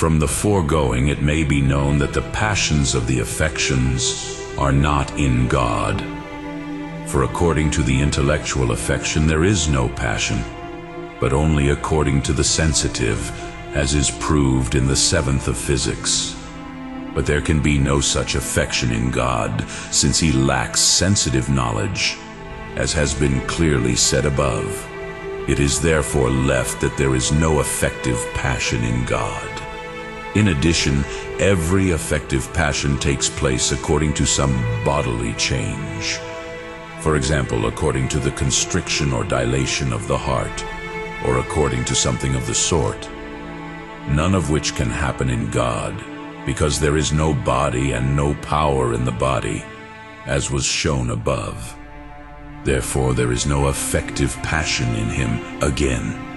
From the foregoing it may be known that the passions of the affections are not in God. For according to the intellectual affection there is no passion, but only according to the sensitive, as is proved in the 7th of Physics. But there can be no such affection in God, since he lacks sensitive knowledge, as has been clearly said above. It is therefore left that there is no affective passion in God. In addition, every affective passion takes place according to some bodily change. For example, according to the constriction or dilation of the heart, or according to something of the sort. None of which can happen in God, because there is no body and no power in the body, as was shown above. Therefore there is no affective passion in him. Again,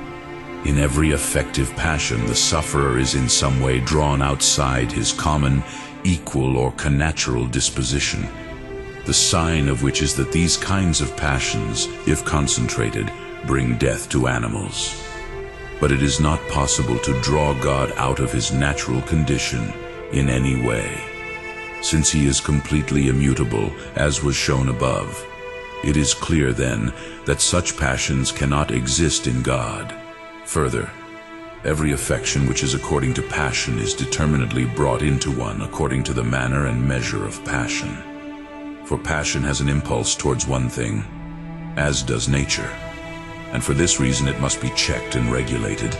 in every affective passion the sufferer is in some way drawn outside his common, equal, or connatural disposition, the sign of which is that these kinds of passions, if concentrated, bring death to animals. But it is not possible to draw God out of his natural condition in any way, since he is completely immutable, as was shown above. It is clear, then, that such passions cannot exist in God. Further, every affection which is according to passion is determinedly brought into one according to the manner and measure of passion. For passion has an impulse towards one thing, as does nature, and for this reason it must be checked and regulated.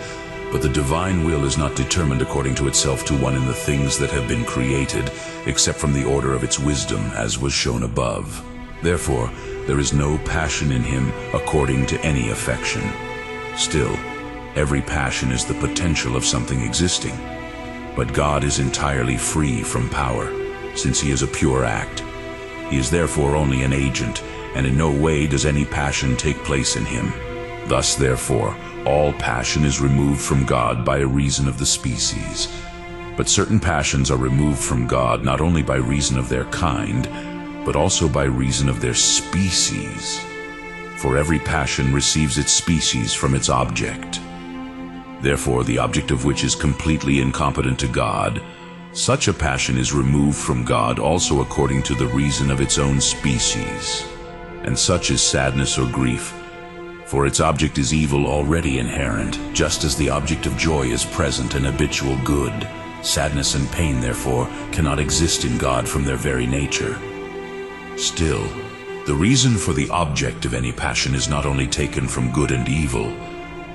But the divine will is not determined according to itself to one in the things that have been created, except from the order of its wisdom, as was shown above. Therefore, there is no passion in him according to any affection. Still, every passion is the potential of something existing. But God is entirely free from power, since he is a pure act. He is therefore only an agent, and in no way does any passion take place in him. Thus, therefore, all passion is removed from God by reason of the species. But certain passions are removed from God not only by reason of their kind, but also by reason of their species. For every passion receives its species from its object. Therefore, the object of which is completely incompetent to God, such a passion is removed from God also according to the reason of its own species. And such is sadness or grief, for its object is evil already inherent, just as the object of joy is present and habitual good. Sadness and pain, therefore, cannot exist in God from their very nature. Still, the reason for the object of any passion is not only taken from good and evil,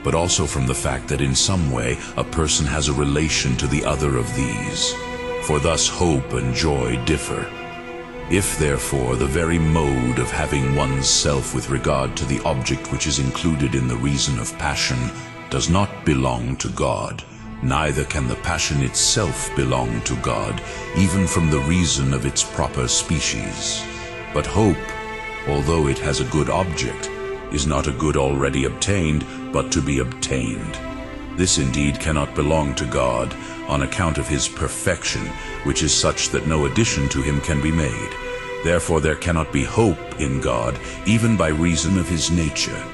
but also from the fact that in some way a person has a relation to the other of these. For thus hope and joy differ. If therefore the very mode of having one's self with regard to the object which is included in the reason of passion does not belong to God, neither can the passion itself belong to God, even from the reason of its proper species. But hope, although it has a good object, is not a good already obtained, but to be obtained. This indeed cannot belong to God, on account of his perfection, which is such that no addition to him can be made. Therefore there cannot be hope in God, even by reason of his nature.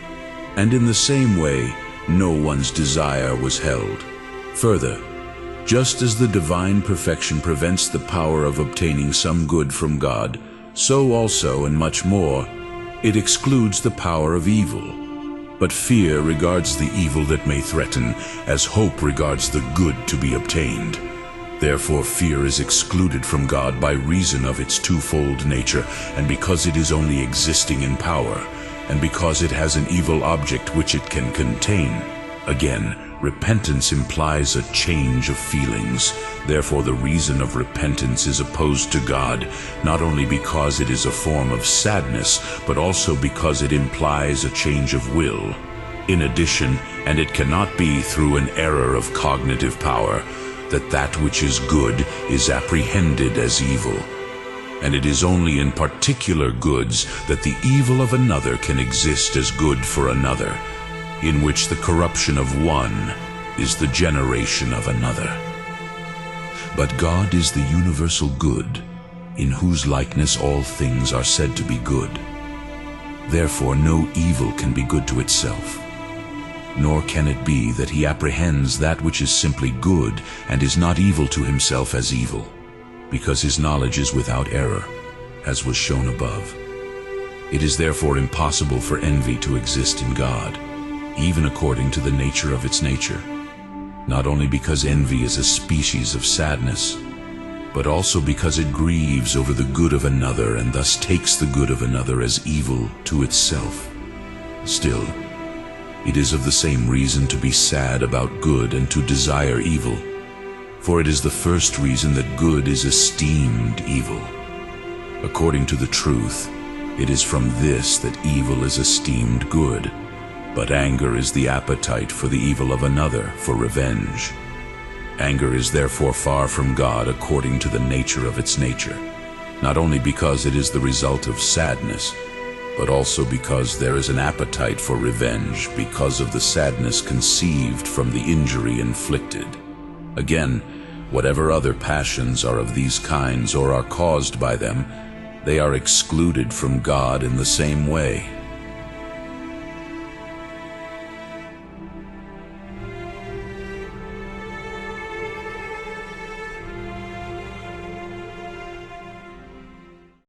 And in the same way, no one's desire was held. Further, just as the divine perfection prevents the power of obtaining some good from God, so also, and much more, it excludes the power of evil. But fear regards the evil that may threaten, as hope regards the good to be obtained. Therefore fear is excluded from God by reason of its twofold nature, and because it is only existing in power, and because it has an evil object which it can contain. Again, repentance implies a change of feelings. Therefore the reason of repentance is opposed to God, not only because it is a form of sadness, but also because it implies a change of will. In addition, and it cannot be through an error of cognitive power, that which is good is apprehended as evil. And it is only in particular goods that the evil of another can exist as good for another, in which the corruption of one is the generation of another. But God is the universal good, in whose likeness all things are said to be good. Therefore no evil can be good to itself. nor can it be that he apprehends that which is simply good and is not evil to himself as evil, because his knowledge is without error, as was shown above. It is therefore impossible for envy to exist in God, even according to the nature of its nature, not only because envy is a species of sadness, but also because it grieves over the good of another and thus takes the good of another as evil to itself. Still, it is of the same reason to be sad about good and to desire evil, for it is the first reason that good is esteemed evil. According to the truth, it is from this that evil is esteemed good, but anger is the appetite for the evil of another, for revenge. Anger is therefore far from God according to the nature of its nature, not only because it is the result of sadness, but also because there is an appetite for revenge because of the sadness conceived from the injury inflicted. Again, whatever other passions are of these kinds or are caused by them, they are excluded from God in the same way.